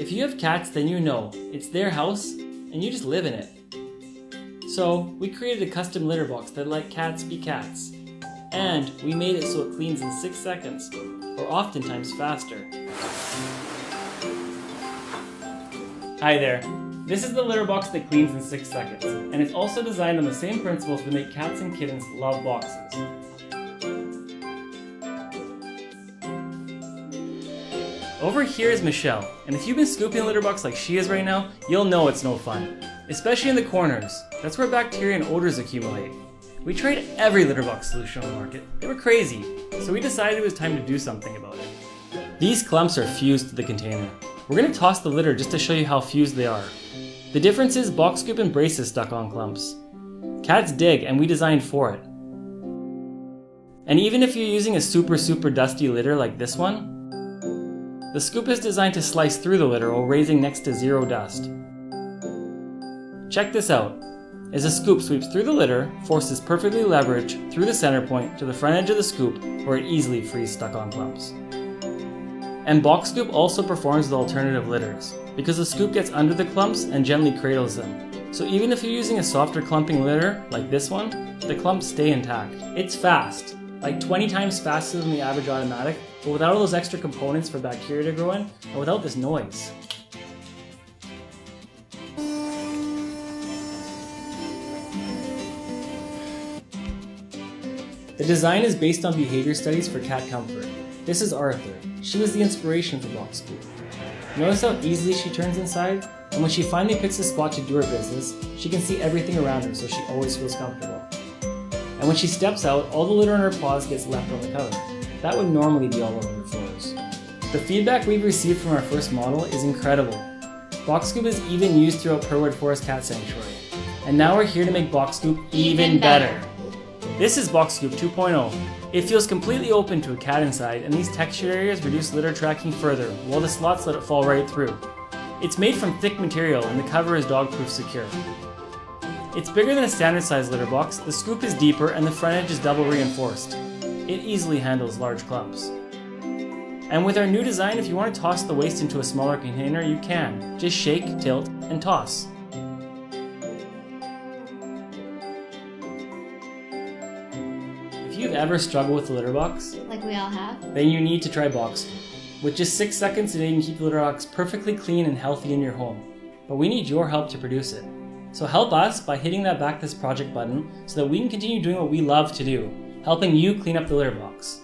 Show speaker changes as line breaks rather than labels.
If you have cats, then you know it's their house and you just live in it. So we created a custom litter box that let cats be cats. And we made it so it cleans in 6 seconds, or oftentimes faster. Hi there. This is the litter box that cleans in 6 seconds, and it's also designed on the same principles that make cats and kittens love boxes. Over here is Michelle, and if you've been scooping a litter box like she is right now, you'll know it's no fun. Especially in the corners. That's where bacteria and odors accumulate. We tried every litter box solution on the market. They were crazy, so we decided it was time to do something about it. These clumps are fused to the container. We're going to toss the litter just to show you how fused they are. The difference is Boxscoop embraces stuck-on clumps. Cats dig, and we designed for it. And even if you're using a super dusty litter like this one, the scoop is designed to slice through the litter while raising next to zero dust. Check this out. As the scoop sweeps through the litter, force is perfectly leveraged through the center point to the front edge of the scoop where it easily frees stuck-on clumps. And Boxscoop also performs with alternative litters, because the scoop gets under the clumps and gently cradles them. So even if you're using a softer clumping litter, like this one, the clumps stay intact. It's fast, like 20 times faster than the average automatic, but without all those extra components for bacteria to grow in, and without this noise. The design is based on behavior studies for cat comfort. This is Arthur. She was the inspiration for Boxscoop. Notice how easily she turns inside? And when she finally picks a spot to do her business, she can see everything around her, so she always feels comfortable. And when she steps out, all the litter on her paws gets left on the cover. That would normally be all over the floors. The feedback we've received from our first model is incredible. Boxscoop is even used throughout Perwood Forest Cat Sanctuary. And now we're here to make Boxscoop even better. This is Boxscoop 2.0. It feels completely open to a cat inside, and these textured areas reduce litter tracking further, while the slots let it fall right through. It's made from thick material, and the cover is dog-proof secure. It's bigger than a standard size litter box, the scoop is deeper, and the front edge is double reinforced. It easily handles large clumps. And with our new design, if you want to toss the waste into a smaller container, you can. Just shake, tilt, and toss. If you've ever struggled with the litter box,
like we all have,
then you need to try Boxscoop. With just 6 seconds a day, you can keep the litter box perfectly clean and healthy in your home. But we need your help to produce it. So help us by hitting that Back This Project button so that we can continue doing what we love to do, helping you clean up the litter box.